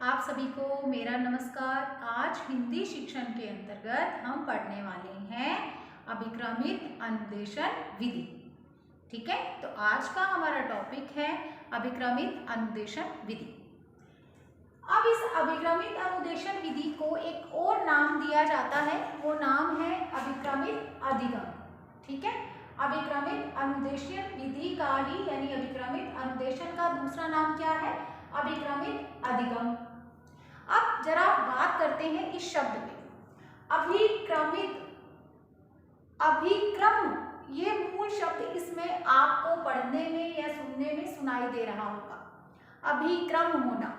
आप सभी को मेरा नमस्कार। आज हिंदी शिक्षण के अंतर्गत हम पढ़ने वाले हैं अभिक्रमित अनुदेशन विधि। ठीक है, तो आज का हमारा टॉपिक है अभिक्रमित अनुदेशन विधि। अब इस अभिक्रमित अनुदेशन विधि को एक और नाम दिया जाता है, वो नाम है अभिक्रमित अधिगम। ठीक है, अभिक्रमित अनुदेशन विधि का ही यानी अभिक्रमित अनुदेशन का दूसरा नाम क्या है? अभिक्रमित अधिगम। अब जरा बात करते हैं इस शब्द पे। अभिक्रमित, अभिक्रम, ये मूल शब्द इसमें आपको पढ़ने में या सुनने में सुनाई दे रहा होगा। अभिक्रम होना,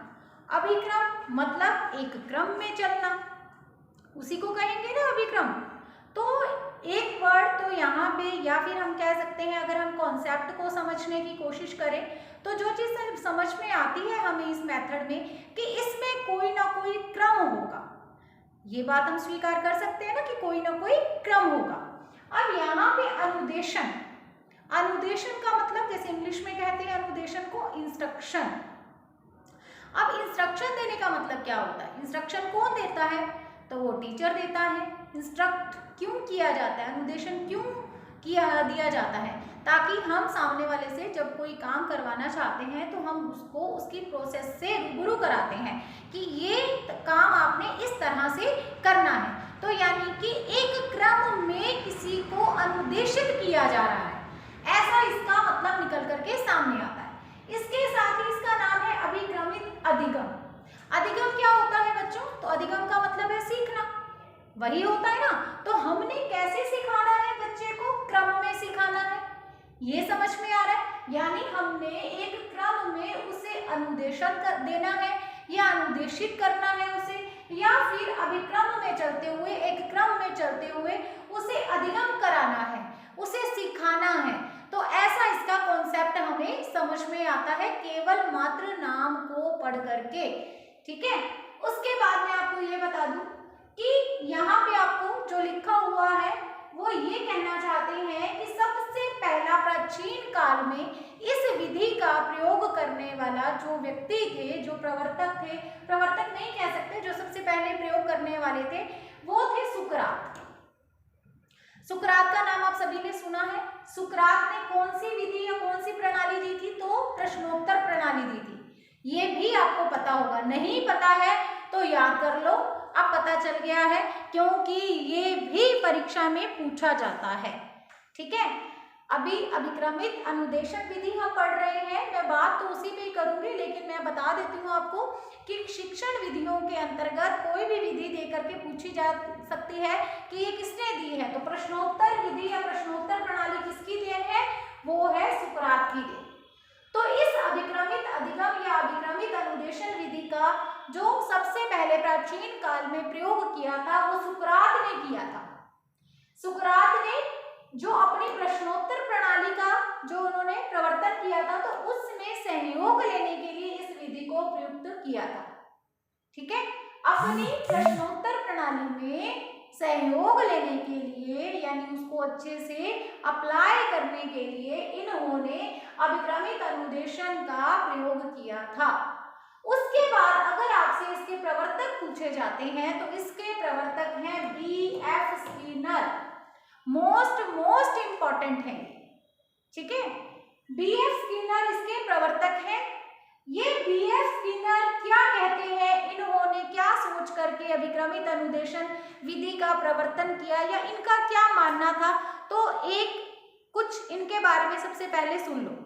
अभिक्रम मतलब एक क्रम में चलना, उसी को कहेंगे ना अभिक्रम। तो एक वर्ड तो यहाँ पे, या फिर हम कह सकते हैं अगर हम कॉन्सेप्ट को समझने की कोशिश करें तो जो चीज समझ में आती है हमें इस मेथड में कि इसमें कोई ना कोई क्रम होगा। ये बात हम स्वीकार कर सकते हैं ना कि कोई ना कोई क्रम होगा। अब यहाँ पे अनुदेशन, अनुदेशन का मतलब जैसे इंग्लिश में कहते हैं अनुदेशन को इंस्ट्रक्शन। अब इंस्ट्रक्शन देने का मतलब क्या होता है? इंस्ट्रक्शन कौन देता है? तो वो टीचर देता है। इंस्ट्रक्ट क्यों किया जाता है, अनुदेशन क्यों दिया जाता है? ताकि हम सामने वाले से जब कोई काम करवाना चाहते हैं तो हम उसको उसकी प्रोसेस से रूबरू कराते हैं कि ये काम आपने इस तरह से करना है। तो यानी कि एक क्रम में किसी को अनुदेशित किया जा रहा है, ऐसा इसका मतलब निकल करके सामने आता है। इसके साथ ही इसका नाम है अभिक्रमित अधिगम। अधिगम क्या होता है बच्चों? तो अधिगम का मतलब है सीखना, वही होता है ना। तो हमने कैसे सिखाना है बच्चे को? क्रम में सिखाना है, ये समझ में आ रहा है। यानी हमने एक क्रम में उसे अनुदेशन देना है या अनुदेशित करना है उसे, या फिर अभिक्रम में चलते हुए, एक क्रम में चलते हुए उसे अधिगम कराना है, उसे सिखाना है। तो ऐसा इसका कॉन्सेप्ट हमें समझ में आता है केवल मात्र नाम को पढ़ करके। ठीक है, उसके बाद मैं आपको ये बता दूं कि यहाँ पे आपको जो लिखा हुआ है वो ये कहना चाहते हैं कि सबसे पहला प्राचीन काल में इस विधि का प्रयोग करने वाला जो व्यक्ति थे, जो प्रवर्तक थे, प्रवर्तक नहीं कह सकते, जो सबसे पहले प्रयोग करने वाले थे वो थे सुकरात। सुकरात का नाम आप सभी ने सुना है। सुकरात ने कौन सी विधि या कौन सी प्रणाली दी थी? तो प्रश्नोत्तर प्रणाली दी थी। ये भी आपको पता होगा, नहीं पता है तो याद कर लो, अब पता चल गया है, क्योंकि ये भी परीक्षा में पूछा जाता है। ठीक है, अभी अभिक्रमित अनुदेशन विधि हम पढ़ रहे हैं, मैं बात तो उसी पे ही करूंगी, लेकिन मैं बता देती हूँ आपको कि शिक्षण विधियों के अंतर्गत कोई भी विधि देकर के पूछी जा सकती है कि ये किसने दी है। तो प्रश्नोत्तर विधि या प्रश्नोत्तर प्रणाली किसकी देन है? वो है सुकरात की देन। तो इस अभिक्रमित अधिगम या अभिक्रमित अनुदेशन विधि का जो सबसे पहले प्राचीन काल में प्रयोग किया था वो सुकरात ने किया था। सुकरात ने जो अपनी प्रश्नोत्तर प्रणाली का जो उन्होंने प्रवर्तन किया था, तो उसमें सहयोग लेने के लिए इस विधि को प्रयुक्त किया था। ठीक है, अपनी प्रश्नोत्तर प्रणाली में सहयोग लेने के लिए यानी उसको अच्छे से अप्लाई करने के लिए इन्होंने अभिक्रमित अनुदेशन का प्रयोग किया था। उसके बाद अगर आपसे इसके प्रवर्तक पूछे जाते हैं तो इसके प्रवर्तक हैं B.F. स्किनर। मोस्ट इंपॉर्टेंट है। ठीक है, B.F. स्किनर इसके प्रवर्तक हैं। ये B.F. स्किनर क्या कहते हैं, इन्होंने क्या सोच करके अभिक्रमित अनुदेशन विधि का प्रवर्तन किया या इनका क्या मानना था, तो एक कुछ इनके बारे में सबसे पहले सुन लो।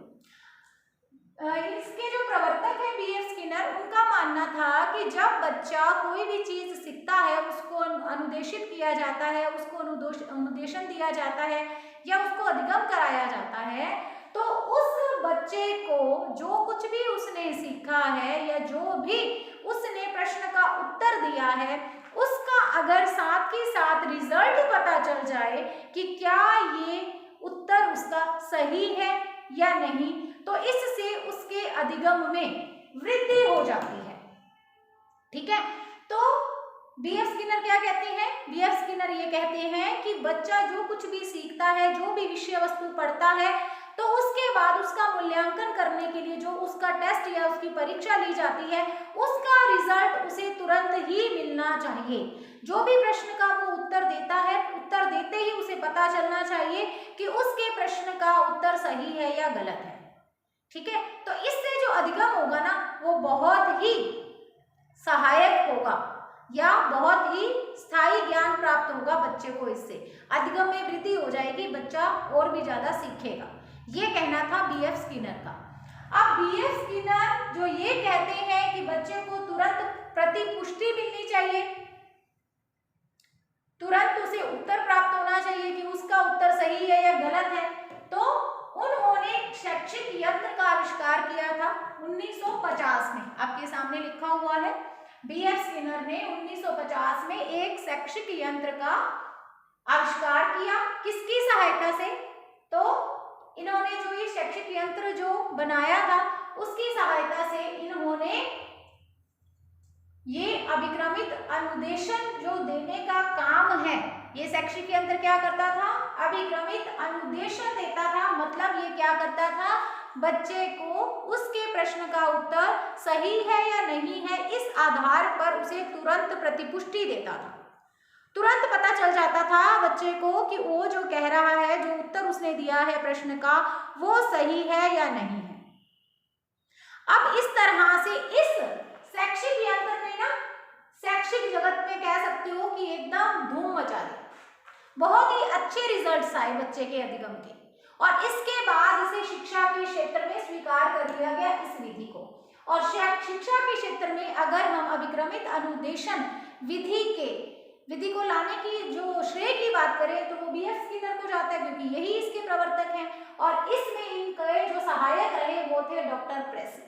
इसके जो प्रवर्तक है B.F. स्किनर, उनका मानना था कि जब बच्चा कोई भी चीज सीखता है, उसको अनुदेशित किया जाता है, उसको अनुदेशन दिया जाता है या उसको अधिगम कराया जाता है, तो उस बच्चे को जो कुछ भी उसने सीखा है या जो भी उसने प्रश्न का उत्तर दिया है, उसका अगर साथ ही साथ रिजल्ट पता चल जाए कि क्या ये उत्तर उसका सही है या नहीं, तो इससे उसके अधिगम में वृद्धि हो जाती है। ठीक है, तो B.F. स्किनर क्या कहते हैं? B.F. स्किनर ये कहते हैं कि बच्चा जो कुछ भी सीखता है, जो भी विषय वस्तु पढ़ता है, तो उसके बाद उसका मूल्यांकन करने के लिए जो उसका टेस्ट या उसकी परीक्षा ली जाती है, उसका रिजल्ट ही मिलना चाहिए। जो भी प्रश्न का वो उत्तर देता है, उत्तर देते ही उसे पता चलना चाहिए कि उसके प्रश्न का उत्तर सही है या गलत है। ठीक है, तो इससे जो अधिगम होगा ना वो बहुत ही सहायक होगा या बहुत ही स्थायी ज्ञान प्राप्त होगा बच्चे को। इससे अधिगम में वृद्धि हो जाएगी, बच्चा और भी ज्यादा सीखेगा। ये कहना था बीएफ स्किनर का। अब बीएफ स्किनर जो ये कहते हैं कि बच्चे को तुरंत प्रतिपुष्टि मिलनी चाहिए, तुरंत उसे उत्तर प्राप्त होना चाहिए कि उसका उत्तर सही है या गलत है। तो उन्होंने शैक्षिक यंत्र का आविष्कार किया था 1950 में। आपके सामने लिखा हुआ है, बीएफ स्किनर ने 1950 में एक शैक्षिक यंत्र का आविष्कार किया। किसकी सहायता से? तो इन्होंने जो ये शैक्षिक यंत्र जो बनाया था उसकी सहायता से इन्होंने ये अभिक्रमित अनुदेशन जो देने का काम है, ये शैक्षिक यंत्र क्या करता था? अभिक्रमित अनुदेशन देता था। मतलब ये क्या करता था? बच्चे को उसके प्रश्न का उत्तर सही है या नहीं है इस आधार पर उसे तुरंत प्रतिपुष्टि देता था। तुरंत पता चल जाता था बच्चे को कि वो जो कह रहा है, जो उत्तर उसने दिया है प्रश्न का, वो सही है या नहीं है। अब इस तरह से इस शैक्षिक यंत्र ने ना शैक्षिक जगत में कह सकते हो कि एकदम धूम मचा दी। बहुत ही अच्छे रिजल्ट्स आए बच्चे के अधिगम के, और इसके बाद इसे शिक्षा के क्षेत्र में स्वीकार कर लिया गया इस विधि को। और शिक्षा के क्षेत्र में अगर हम अभिक्रमित अनुदेशन विधि को लाने की जो श्रेय की बात करें तो वो बीएफ स्किनर को जाता है, क्योंकि यही इसके प्रवर्तक हैं। और इसमें इनके जो सहायक रहे वो थे डॉक्टर प्रेसी।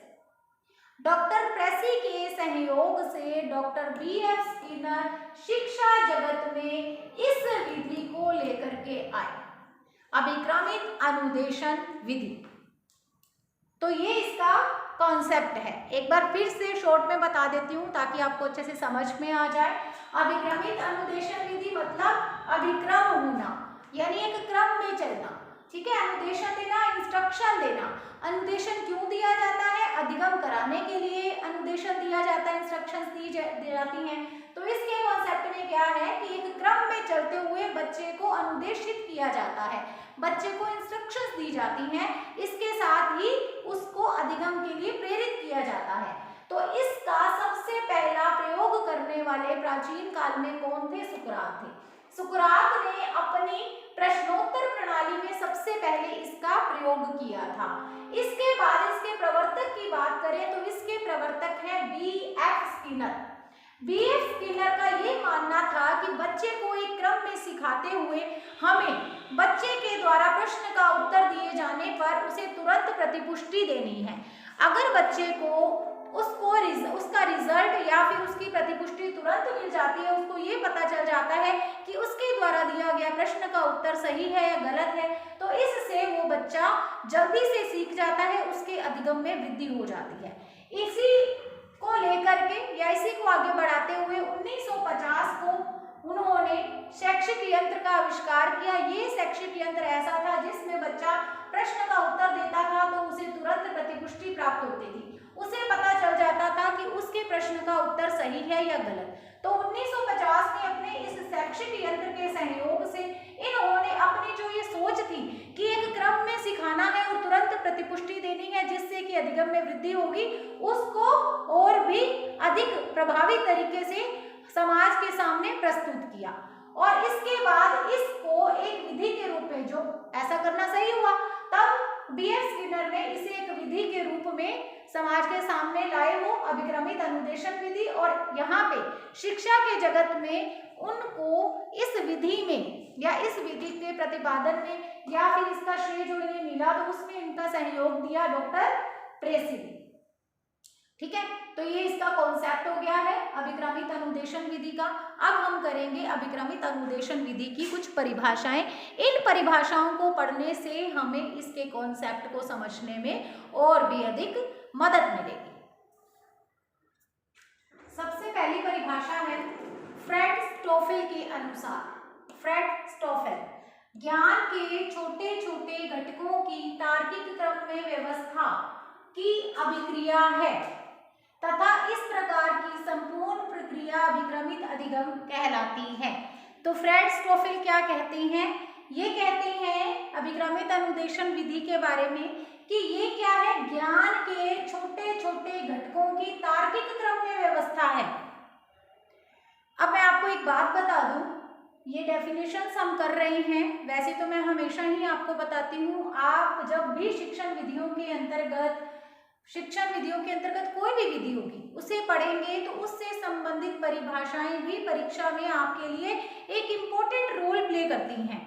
डॉक्टर प्रेसी के सहयोग से डॉक्टर बीएफ स्किनर शिक्षा जगत में इस विधि को लेकर के आए, अभिक्रमित अनुदेशन विधि। तो ये इसका कॉन्सेप्ट है। एक बार फिर से शॉर्ट में बता देती हूँ ताकि आपको अच्छे से समझ में आ जाए। अभिक्रमित अनुदेशन विधि मतलब अभिक्रम होना, यानी एक क्रम में चलना। ठीक है, अनुदेशन देना, इंस्ट्रक्शन देना। अनुदेशन क्यों दिया जाता है? अधिगम कराने के लिए अनुदेशन दिया जाता है, इंस्ट्रक्शंस दी जाती हैं। तो इसके कॉन्सेप्ट में क्या है कि एक क्रम में चलते हुए बच्चे को अनुदेशित किया जाता है, बच्चे को इंस्ट्रक्शंस दी जाती हैं, इसके साथ ही उसको अधिगम के लिए प्रेरित किया जाता है। तो इसका सबसे पहला प्रयोग करने वाले प्राचीन काल में कौन थे? सुकरात थे। सुकरात ने अपनी प्रश्नोत्तर प्रणाली में सबसे पहले इसका प्रयोग किया था। इसके बाद इसके प्रवर्तक की बात करें तो इसके प्रवर्तक हैं बीएफ स्किनर। बीएफ स्किनर का ये मानना था कि बच्चे को एक क्रम में सिखाते हुए हमें बच्चे के द्वारा प्रश्न का उत्तर दिए जाने पर उसे तुरंत प्रतिपुष्टि देनी है। अगर बच्चे को उसका रिजल्ट या फिर उसकी प्रतिपुष्टि तुरंत मिल जाती है, उसको ये पता चल जाता है कि उसके द्वारा दिया गया प्रश्न का उत्तर सही है या गलत है, तो इससे वो बच्चा जल्दी से सीख जाता है, उसके अधिगम में वृद्धि हो जाती है। इसी को लेकर के या इसी को आगे बढ़ाते हुए 1950 को उन्होंने शैक्षिक यंत्र का आविष्कार किया। ये शैक्षिक यंत्र ऐसा था जिसमें बच्चा प्रश्न का उत्तर देता था तो उसे तुरंत प्रतिपुष्टि प्राप्त होती थी, उसे पता चल जाता था कि उसके प्रश्न का उत्तर सही है या गलत। तो 1950 में अपने इस शैक्षिक यंत्र के सहयोग से इन्होंने अपनी जो ये सोच थी कि एक क्रम में सिखाना है और तुरंत प्रतिपुष्टि देनी है जिससे कि अधिगम में वृद्धि होगी, उसको और भी अधिक प्रभावी तरीके से समाज के सामने प्रस्तुत किया। और इसके बाद इसको एक विधि के रूप में, जो ऐसा करना सही हुआ, तब बीएफ स्किनर ने इसे एक विधि के रूप में समाज के सामने लाए हो, अभिक्रमित अनुदेशन विधि। और यहाँ पे शिक्षा के जगत में उनको इस विधि में या इस विधि के प्रतिपादन में या फिर इसका श्रेय जो इन्हें मिला तो उसमें इनका सहयोग दिया डॉक्टर प्रेसी ने। ठीक है, तो ये इसका कॉन्सेप्ट हो गया है अभिक्रमित अनुदेशन विधि का। अब हम करेंगे अभिक्रमित अनुदेशन विधि की कुछ परिभाषाएं। इन परिभाषाओं को पढ़ने से हमें इसके कॉन्सेप्ट को समझने में और भी अधिक मदद मिलेगी। सबसे पहली परिभाषा है फ्रेड स्टोफेल के अनुसार। फ्रेड स्टोफेल ज्ञान के छोटे छोटे घटकों की तार्किक क्रम में व्यवस्था की अभिक्रिया है तथा इस प्रकार की संपूर्ण प्रक्रिया विधियां अभिक्रमित अधिगम कहलाती हैं। तो फ्रेड्स टोफेल क्या कहते हैं? ये कहते हैं अभिक्रमित अनुदेशन विधि के बारे में कि ये क्या है, ज्ञान के छोटे छोटे घटकों की तार्किक क्रम में व्यवस्था है। अब मैं आपको एक बात बता दूं, ये डेफिनेशंस हम कर रहे हैं, वैसे तो मैं हमेशा ही आपको बताती हूँ, आप जब भी शिक्षण विधियों के अंतर्गत कोई भी विधि होगी उसे पढ़ेंगे तो उससे संबंधित परिभाषाएं भी परीक्षा में आपके लिए एक इम्पोर्टेंट रोल प्ले करती हैं।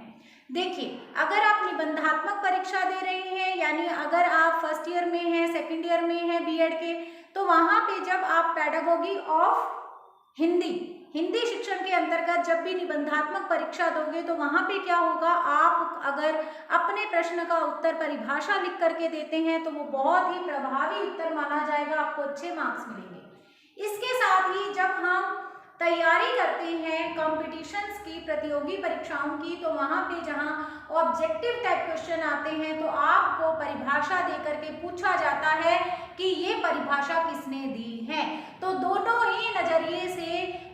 देखिए, अगर आप निबंधात्मक परीक्षा दे रही हैं, यानी अगर आप फर्स्ट ईयर में हैं, सेकंड ईयर में हैं बीएड के, तो वहां पे जब आप पेडागोगी ऑफ हिंदी शिक्षण के अंतर्गत जब भी निबंधात्मक परीक्षा दोगे तो वहां पे क्या होगा, आप अगर अपने प्रश्न का उत्तर परिभाषा लिख करके देते हैं तो वो बहुत ही प्रभावी उत्तर माना जाएगा, आपको अच्छे मार्क्स मिलेंगे। इसके साथ ही जब हम तैयारी करते हैं कॉम्पिटिशन्स की, प्रतियोगी परीक्षाओं की, तो वहां पे जहां ऑब्जेक्टिव टाइप क्वेश्चन आते हैं तो आपको परिभाषा दे करके पूछा जाता है कि ये परिभाषा किसने दी है। तो दोनों ही नजरिए से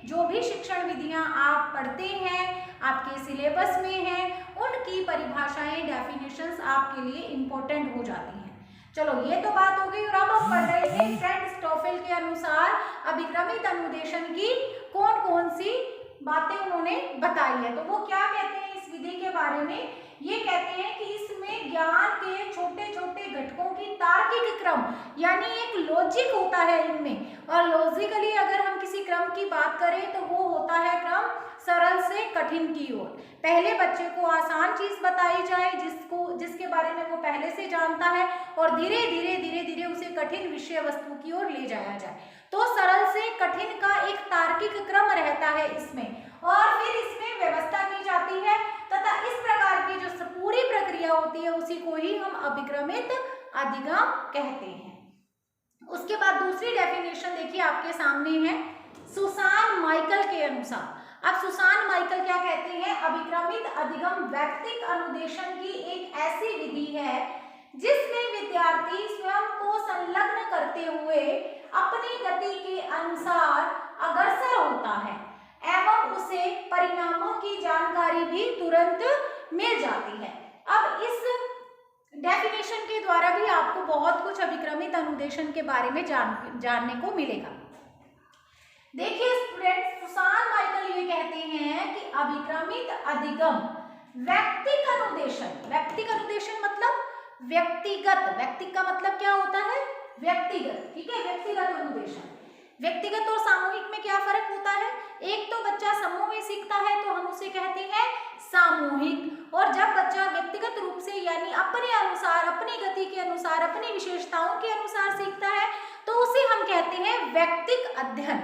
जो भी शिक्षण विधियां आप पढ़ते हैं, आपके सिलेबस में हैं, उनकी परिभाषाएं, डेफिनेशंस आपके लिए इम्पोर्टेंट हो जाती हैं। चलो, ये तो बात हो गई। और अब हम पढ़ रहे थे फ्रेड्स टोफेल के अनुसार अभिक्रमित अनुदेशन की कौन कौन सी बातें उन्होंने बताई है। तो वो क्या कहते हैं इस विधि के बारे में? ये कहते हैं कि इसमें ज्ञान के छोटे छोटे घटकों की तार्किक क्रम, यानी एक लॉजिक होता है इनमें, और लॉजिकली अगर हम किसी क्रम की बात करें तो वो होता है क्रम सरल से कठिन की ओर। पहले बच्चे को आसान चीज बताई जाए जिसके बारे में वो पहले से जानता है, और धीरे धीरे उसे कठिन विषय वस्तु की ओर ले जाया जाए। तो सरल से कठिन का एक तार्किक क्रम रहता है इसमें, और फिर इसमें व्यवस्था की जाती है, तथा इस प्रकार की जो पूरी प्रक्रिया होती है उसी को ही हम अभिक्रमित अधिगम कहते हैं। उसके बाद दूसरी डेफिनेशन देखिए आपके सामने है सुसान माइकल के अनुसार। अब सुसान माइकल क्या कहते हैं? अभिक्रमित अधिगम व्यक्तिक अनुदेशन की एक ऐसी विधि है जिसमें विद्यार्थी स्वयं को संलग्न करते हुए अपनी गति के अनुसार अग्रसर होता है एवं उसे परिणामों की जानकारी भी तुरंत मिल जाती है। अब इस डेफिनेशन के द्वारा भी आपको बहुत कुछ अभिक्रमित अनुदेशन के बारे में जानने को मिलेगा। देखिए स्टूडेंट्स, सुसान माइकल ये कहते हैं कि अभिक्रमित अधिगम व्यक्तिक अनुदेशन मतलब व्यक्तिगत का मतलब क्या होता है? व्यक्तिगत, ठीक है, व्यक्तिगत अनुदेशन। व्यक्तिगत और सामूहिक में क्या फर्क होता है? एक तो बच्चा समूह में सीखता है तो हम उसे कहते हैं सामूहिक, और जब बच्चा व्यक्तिगत रूप से यानी अपने अनुसार, अपनी गति के अनुसार, अपनी विशेषताओं के अनुसार सीखता है तो उसे हम कहते हैं व्यक्तिक अध्ययन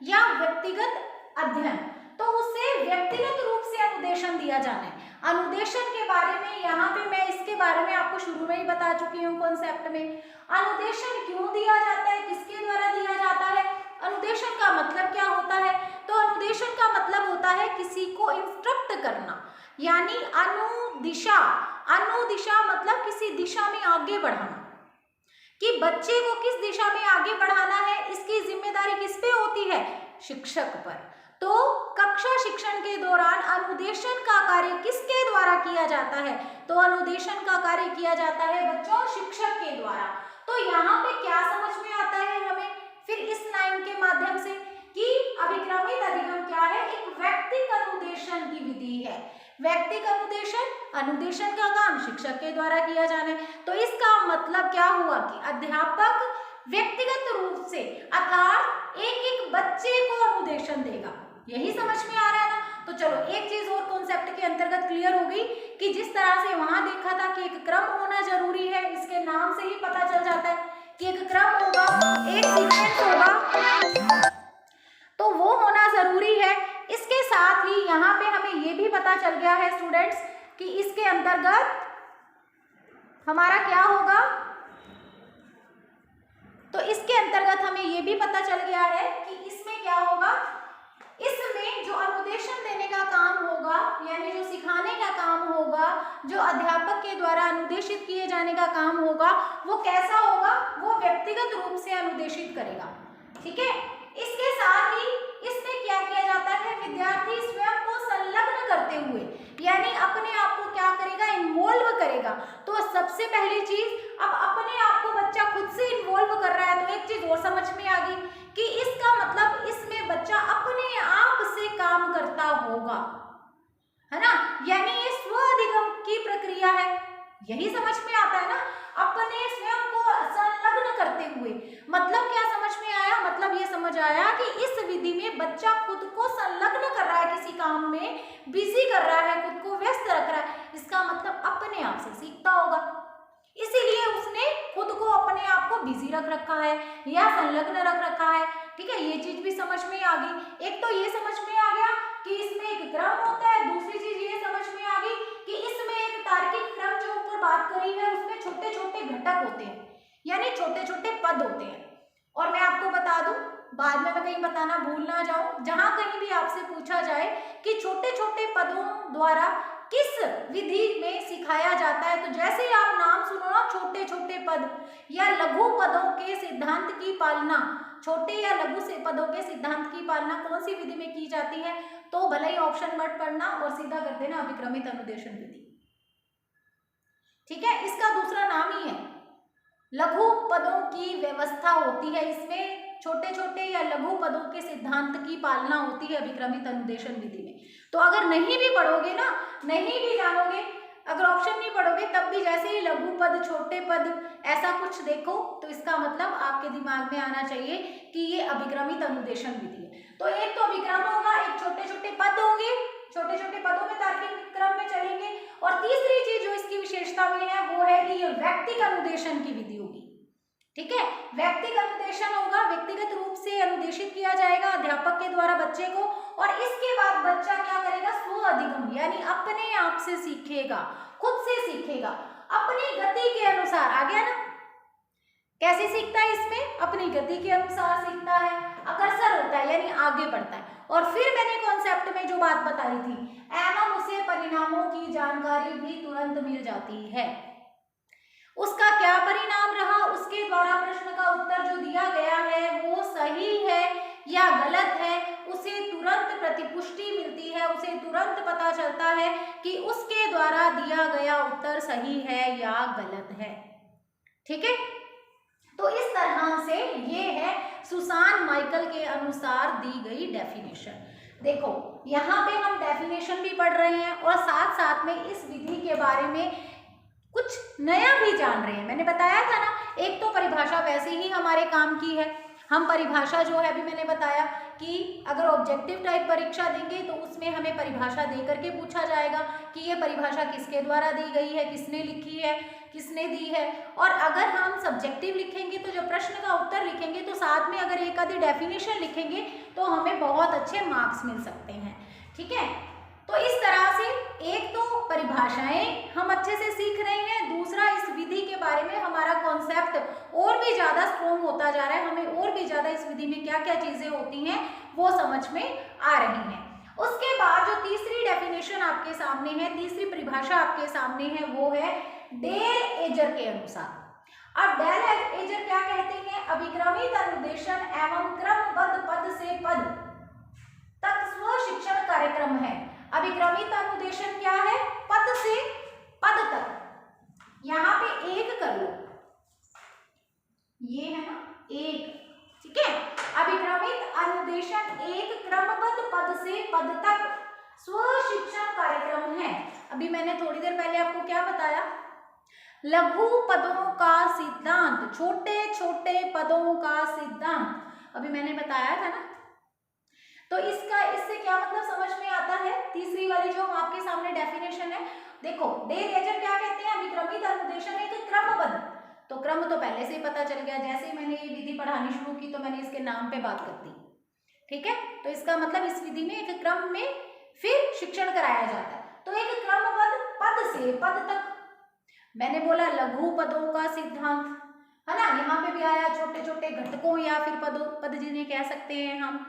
या व्यक्तिगत अध्ययन। तो उसे व्यक्तिगत रूप से अनुदेशन दिया जाना है। अनुदेशन के बारे में यहाँ पे मैं इसके बारे में आपको शुरू में ही बता चुकी हूँ कॉन्सेप्ट में। अनुदेशन क्यों दिया जाता है, किसके द्वारा दिया जाता है, अनुदेशन का मतलब क्या होता है? तो अनुदेशन का मतलब होता है किसी को इंस्ट्रक्ट करना, यानी अनुदिशा मतलब किसी दिशा में आगे बढ़ाना। कि बच्चे को किस दिशा में आगे बढ़ाना है, इसकी जिम्मेदारी किस पे होती है? शिक्षक पर। तो कक्षा शिक्षण के दौरान अनुदेशन का कार्य किसके द्वारा किया जाता है? तो अनुदेशन का कार्य किया जाता है बच्चों शिक्षक के द्वारा। तो यहाँ पे क्या समझ में आता है हमें फिर इस लाइन के माध्यम से कि अभिक्रमित अधिगम क्या है? एक व्यक्तिक अनुदेशन की विधि है। व्यक्तिक अनुदेशन का काम शिक्षक के द्वारा किया जाना है। तो इसका मतलब क्या हुआ कि अध्यापक व्यक्तिगत रूप से अर्थात एक बच्चे को अनुदेशन देगा। यही समझ में आ रहा है ना? तो चलो एक चीज और कॉन्सेप्ट के अंतर्गत क्लियर हो गई कि जिस तरह से वहां देखा था कि एक क्रम होना जरूरी है, इसके नाम से ही पता चल जाता है कि एक क्रम होगा, एक सीक्वेंस होगा, तो वो होना जरूरी है। इसके साथ ही यहाँ पे हमें ये भी पता चल गया है स्टूडेंट्स कि इसके अंतर्गत हमारा क्या होगा, तो इसके अंतर्गत हमें ये भी पता चल गया है कि इसमें क्या होगा, इसमें जो अनुदेशन देने का काम होगा यानी जो सिखाने का काम होगा, जो अध्यापक के द्वारा अनुदेशित किए जाने का काम होगा, वो कैसा होगा? वो व्यक्तिगत रूप से अनुदेशित करेगा। ठीक है, इसके साथ ही इसमें यानी अपने आप को क्या करेगा, इन्वॉल्व करेगा। तो सबसे पहली चीज, अब अपने आप को बच्चा खुद से इन्वॉल्व कर रहा है, तो एक चीज और समझ में आ गई कि इसका मतलब इसमें बच्चा अपने आप से काम करता होगा, है ना, यानी ये स्व अधिगम की प्रक्रिया है। यही समझ में आता है ना, अपने स्वयं को संलग्न करते हुए। मतलब क्या समझ में आया, मतलब ये समझ आया कि इस विधि में बच्चा खुद को संलग्न कर रहा है, किसी काम में बिजी कर रहा है, खुद को व्यस्त रख रहा है, इसका मतलब अपने आप से सीखता होगा। इसीलिए उसने खुद को, अपने आप को बिजी रख रखा है या संलग्न रख रखा है। ठीक है, ये चीज भी समझ में आ गई। एक तो ये समझ में आ गया कि इसमें एक क्रम होता है, दूसरी चीज ये समझ में आ गई कि इसमें एक तार्किक क्रम जो ऊपर बात करी है उसमें छोटे छोटे घटक होते हैं, यानी छोटे छोटे पद होते हैं। और मैं आपको बता दूं, बाद में मैं कहीं बताना भूल ना जाऊं, जहां कहीं भी आपसे पूछा जाए कि छोटे छोटे पदों द्वारा किस विधि में सिखाया जाता है, तो जैसे ही आप नाम सुनो ना, छोटे छोटे पद या लघु पदों के सिद्धांत की पालना, छोटे या लघु से पदों के सिद्धांत की पालना कौन सी विधि में की जाती है, तो भले ही ऑप्शन मत पढ़ना और सीधा कर देना अभिक्रमित अनुदेशन विधि। ठीक है, इसका दूसरा नाम ही है लघु पदों की व्यवस्था होती है। इसमें छोटे छोटे या लघु पदों के सिद्धांत की पालना होती है अभिक्रमित अनुदेशन विधि में। तो अगर नहीं भी पढ़ोगे ना, नहीं भी जानोगे, अगर ऑप्शन नहीं पढ़ोगे, तब भी जैसे ही लघु पद, छोटे पद ऐसा कुछ देखो, तो इसका मतलब आपके दिमाग में आना चाहिए कि ये अभिक्रमित अनुदेशन विधि है। तो एक तो अभिक्रम होगा, एक छोटे छोटे पद होंगे, छोटे छोटे पदों में तार्किक क्रम में चलेंगे, और तीसरी चीज जो इसकी विशेषता में है वो है कि ये व्यक्तिगत अनुदेशन की विधि होगी। ठीक है, व्यक्तिगत अनुदेशन होगा, व्यक्तिगत रूप से अनुदेशित किया जाएगा अध्यापक के द्वारा बच्चे को, और इसके बाद बच्चा क्या करेगा, स्व अधिगम, यानी अपने आप से सीखेगा, खुद से सीखेगा, अपनी गति के अनुसार। आ गया ना, कैसे सीखता है, इसमें अपनी गति के अनुसार सीखता है, अग्रसर होता है यानी आगे बढ़ता है। और फिर मैंने कॉन्सेप्ट में जो बात बताई थी, एवं उसे परिणामों की जानकारी भी तुरंत मिल जाती है। उसका क्या परिणाम रहा, उसके द्वारा प्रश्न का उत्तर जो दिया गया है वो सही है या गलत है, उसे तुरंत प्रतिपुष्टि मिलती है, उसे तुरंत पता चलता है कि उसके द्वारा दिया गया उत्तर सही है या गलत है। ठीक है, तो इस तरह से ये है सुसान माइकल के अनुसार दी गई डेफिनेशन। देखो यहाँ पे हम डेफिनेशन भी पढ़ रहे हैं और साथ साथ में इस विधि के बारे में कुछ नया भी जान रहे हैं। मैंने बताया था ना, एक तो परिभाषा वैसे ही हमारे काम की है, हम परिभाषा जो है अभी मैंने बताया कि अगर ऑब्जेक्टिव टाइप परीक्षा देंगे तो उसमें हमें परिभाषा दे करके पूछा जाएगा कि ये परिभाषा किसके द्वारा दी गई है, किसने लिखी है, किसने दी है। और अगर हम सब्जेक्टिव लिखेंगे तो जब प्रश्न का उत्तर लिखेंगे तो साथ में अगर एक आधी डेफिनेशन लिखेंगे तो हमें बहुत अच्छे मार्क्स मिल सकते हैं। ठीक है, तो इस तरह से एक तो परिभाषाएं हम अच्छे से सीख रहे हैं, दूसरा इस विधि के बारे में हमारा कॉन्सेप्ट और भी ज्यादा स्ट्रॉन्ग होता जा रहा है, हमें और भी ज्यादा इस विधि में क्या क्या चीजें होती हैं वो समझ में आ रही हैं। उसके बाद जो तीसरी डेफिनेशन आपके सामने है, तीसरी परिभाषा आपके सामने है, वो है डेल एजर के अनुसार। अब डेल एजर क्या कहते हैं, अभिक्रमित अनुदेशन एवं क्रमबद्ध पद से पद तक स्व शिक्षण कार्यक्रम है। अभिक्रमित अनुदेशन क्या है, पद से पद तक। यहाँ पे एक कर लो, ये है ना एक, ठीक है। अभिक्रमित अनुदेशन एक क्रमबद्ध पद से पद तक स्व शिक्षण कार्यक्रम है। अभी मैंने थोड़ी देर पहले आपको क्या बताया, लघु पदों का सिद्धांत, छोटे छोटे पदों का सिद्धांत अभी मैंने बताया था ना। तो इससे क्या मतलब समझ में आता है, तीसरी वाली जो आपके सामने डेफिनेशन है, देखो डेल एजर क्या कहते हैं, अभिक्रमित अनुदेशन एक क्रमबद्ध, तो क्रम तो पहले से ही पता चल गया, जैसे ही मैंने ये विधि पढ़ानी शुरू की तो मैंने इसके नाम पे बात कर दी। ठीक है, तो इसका मतलब इस विधि में एक क्रम में फिर शिक्षण कराया जाता है। तो एक क्रमबद्ध पद से पद तक, मैंने बोला लघु पदों का सिद्धांत, है ना, यहाँ पे भी आया छोटे छोटे घटकों या फिर पद जिन्हें कह सकते हैं हम।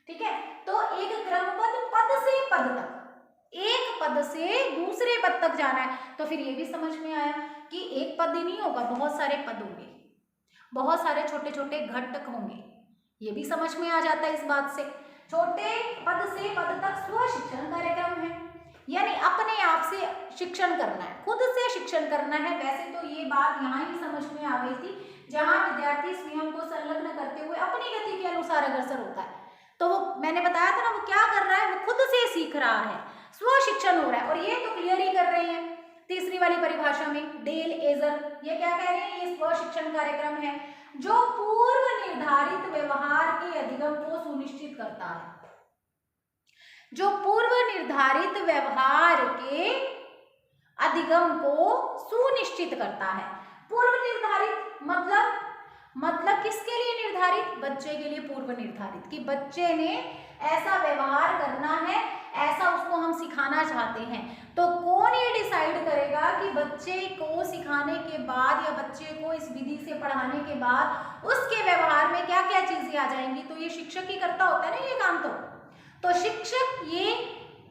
ठीक है, तो एक क्रमबद्ध पद से पद तक, एक पद से दूसरे पद तक जाना है, तो फिर ये भी समझ में आया कि एक पद ही नहीं होगा, बहुत सारे पद होंगे, बहुत सारे छोटे छोटे घटक होंगे, ये भी समझ में आ जाता है इस बात से। छोटे पद से पद तक स्व शिक्षण कार्यक्रम है। यानी अपने आप से शिक्षण करना है, खुद से शिक्षण करना है। वैसे तो ये बात यहाँ ही समझ में आ गई थी, जहाँ विद्यार्थी स्वयं को संलग्न करते हुए अपनी गति के अनुसार अग्रसर होता है, तो वो मैंने बताया था ना, वो क्या कर रहा है, वो खुद से सीख रहा है, स्व शिक्षण हो रहा है। और ये तो क्लियर ही कर रहे हैं तीसरी वाली परिभाषा में, डेल एजर ये क्या कह रहे हैं, ये स्व शिक्षण कार्यक्रम है जो पूर्व निर्धारित व्यवहार के अधिगम को सुनिश्चित करता है, जो पूर्व निर्धारित व्यवहार के अधिगम को सुनिश्चित करता है। पूर्व निर्धारित मतलब किसके लिए निर्धारित, बच्चे के लिए पूर्व निर्धारित, कि बच्चे ने ऐसा व्यवहार करना है, ऐसा उसको हम सिखाना चाहते हैं। तो कौन ये डिसाइड करेगा कि बच्चे को सिखाने के बाद या बच्चे को इस विधि से पढ़ाने के बाद उसके व्यवहार में क्या क्या चीजें आ जाएंगी, तो ये शिक्षक ही करता होता है ना ये काम। तो शिक्षक ये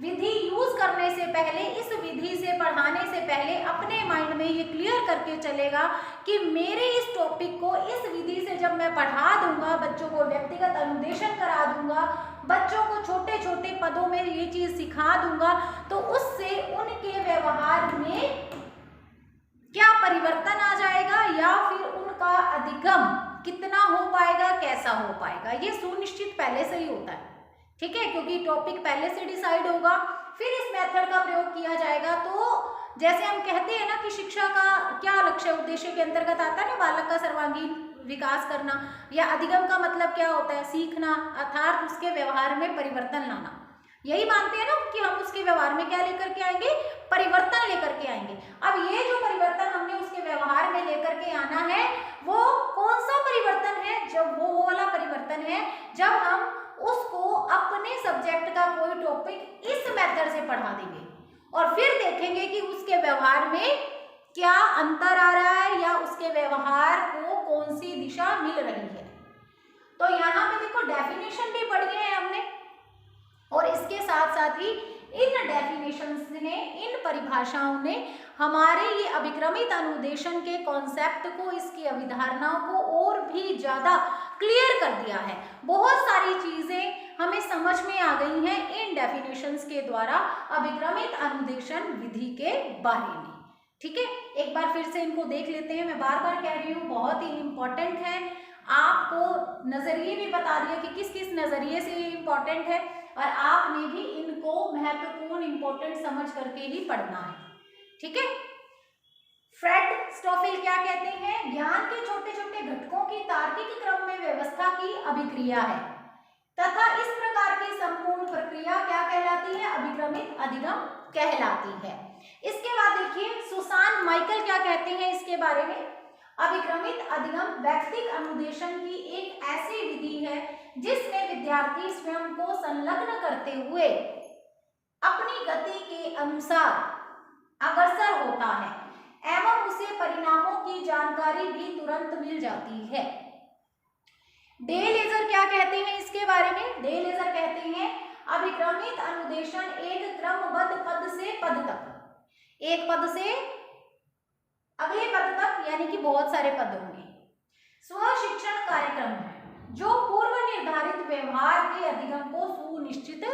विधि यूज करने से पहले, इस विधि से पढ़ाने से पहले अपने माइंड में ये क्लियर करके चलेगा कि मेरे इस टॉपिक को इस विधि से जब मैं पढ़ा दूंगा, बच्चों को व्यक्तिगत अनुदेशन करा दूंगा, बच्चों को छोटे छोटे पदों में ये चीज सिखा दूंगा, तो उससे उनके व्यवहार में क्या परिवर्तन आ जाएगा या फिर उनका अधिगम कितना हो पाएगा, कैसा हो पाएगा, ये सुनिश्चित पहले से ही होता है। ठीक है, क्योंकि टॉपिक पहले से डिसाइड होगा, फिर इस मेथड का प्रयोग किया जाएगा। तो जैसे हम कहते हैं ना कि शिक्षा का क्या लक्ष्य उद्देश्य के अंतर्गत आता है ना, बालक का सर्वांगीण विकास करना, या अधिगम का मतलब क्या होता है, सीखना, अर्थात उसके व्यवहार में परिवर्तन लाना। यही मानते हैं ना कि हम उसके व्यवहार में क्या लेकर के आएंगे, परिवर्तन लेकर के आएंगे। अब ये जो परिवर्तन हमने उसके व्यवहार में लेकर के आना है, वो कौन सा परिवर्तन है, जब वो वाला परिवर्तन है जब हम उसको अपने सब्जेक्ट का कोई टॉपिक इस मेथड से पढ़ा देंगे और फिर देखेंगे कि उसके व्यवहार में क्या अंतर आ रहा है या उसके व्यवहार को कौन सी दिशा मिल रही है। तो यहाँ पे देखो डेफिनेशन भी पढ़ी है हमने, और इसके साथ साथ ही इन डेफिनेशंस ने, इन परिभाषाओं ने हमारे ये अभिक्रमित अनुदेशन के कॉन्सेप्ट को, इसकी अवधारणाओं को और भी ज्यादा क्लियर कर दिया है। बहुत सारी चीजें हमें समझ में आ गई हैं इन डेफिनेशंस के द्वारा अभिक्रमित अनुदेशन विधि के बारे में। ठीक है, एक बार फिर से इनको देख लेते हैं। मैं बार बार कह रही हूँ, बहुत ही इंपॉर्टेंट है। आपको नजरिए भी बता दिया कि किस किस नजरिए से ये इंपॉर्टेंट है, और आपने भी इनको महत्वपूर्ण इंपॉर्टेंट समझ करके ही पढ़ना है। ठीक है, फ्रेड स्टोफिल क्या कहते हैं, ज्ञान के छोटे छोटे घटकों की तार्किक क्रम में व्यवस्था की अभिक्रिया है तथा इस प्रकार की संपूर्ण प्रक्रिया क्या कहलाती है, अभिक्रमित अधिगम कहलाती है। इसके बाद देखिए सुसान माइकल क्या कहते हैं इसके बारे में, अभिक्रमित अधिगम व्यक्तिगत अनुदेशन की एक ऐसी विधि है जिसमें विद्यार्थी स्वयं को संलग्न करते हुए अपनी गति के अनुसार अग्रसर होता है एवं उसे परिणामों की जानकारी भी तुरंत मिल जाती है। डे लेजर क्या कहते हैं इसके बारे में, डे लेजर कहते हैं अभिक्रमित अनुदेशन एक क्रमबद्ध पद से पद तक, एक पद से अगले पद तक, यानी कि बहुत सारे पद होंगे, स्व शिक्षण कार्यक्रम है जो पूर्व निर्धारित व्यवहार के अधिगम को सुनिश्चित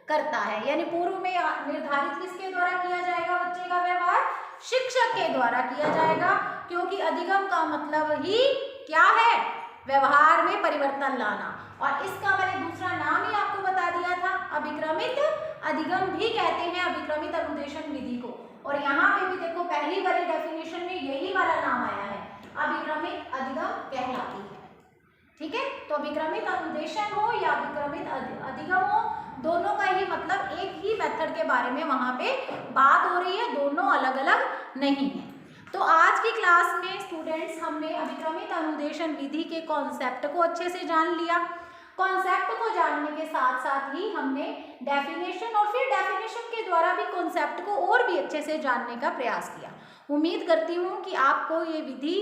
करता है। यानी पूर्व में निर्धारित किसके द्वारा किया जाएगा, बच्चे का व्यवहार शिक्षक के द्वारा किया जाएगा, क्योंकि अधिगम का मतलब ही क्या है, व्यवहार में परिवर्तन लाना। और इसका मैंने दूसरा नाम ही आपको बता दिया था, अभिक्रमित अधिगम भी कहते हैं अभिक्रमित अनुदेशन विधि को। और यहाँ पे भी देखो पहली वाली डेफिनेशन में यही वाला नाम आया है, अभिक्रमित अधिगम कहलाती है। ठीक है, तो अभिक्रमित अनुदेशन हो या अभिक्रमित अधिगम हो, दोनों का ही मतलब एक ही मेथड के बारे में वहां पे बात हो रही है, दोनों अलग अलग नहीं है। तो आज की क्लास में स्टूडेंट्स हमने अभिक्रमित अनुदेशन विधि के कॉन्सेप्ट को अच्छे से जान लिया। कॉन्सेप्ट को जानने के साथ साथ ही हमने डेफिनेशन और फिर डेफिनेशन के द्वारा भी कॉन्सेप्ट को और भी अच्छे से जानने का प्रयास किया। उम्मीद करती हूँ कि आपको ये विधि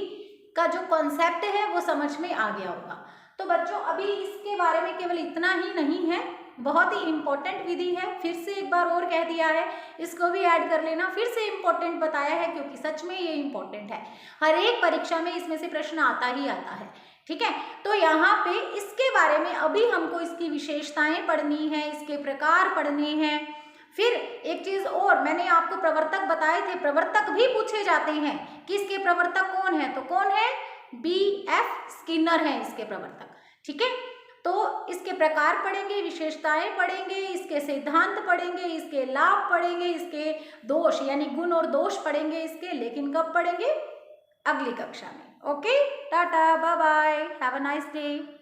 का जो कॉन्सेप्ट है वो समझ में आ गया होगा। तो बच्चों अभी इसके बारे में केवल इतना ही नहीं है, बहुत ही इम्पोर्टेंट विधि है, फिर से एक बार और कह दिया है, इसको भी ऐड कर लेना। फिर से इम्पोर्टेंट बताया है क्योंकि सच में ये इम्पोर्टेंट है, हर एक परीक्षा में इसमें से प्रश्न आता ही आता है। ठीक है, तो यहाँ पे इसके बारे में अभी हमको इसकी विशेषताएं पढ़नी है, इसके प्रकार पढ़ने हैं, फिर एक चीज और, मैंने आपको प्रवर्तक बताए थे, प्रवर्तक भी पूछे जाते हैं कि इसके प्रवर्तक कौन है, तो कौन है, B.F. स्किनर है इसके प्रवर्तक। ठीक है, तो इसके प्रकार पढ़ेंगे, विशेषताएं पढ़ेंगे, इसके सिद्धांत पढ़ेंगे, इसके लाभ पढ़ेंगे, इसके दोष यानी गुण और दोष पढ़ेंगे इसके, लेकिन कब पढ़ेंगे, अगली कक्षा में। ओके, टाटा, bye bye, have a nice day.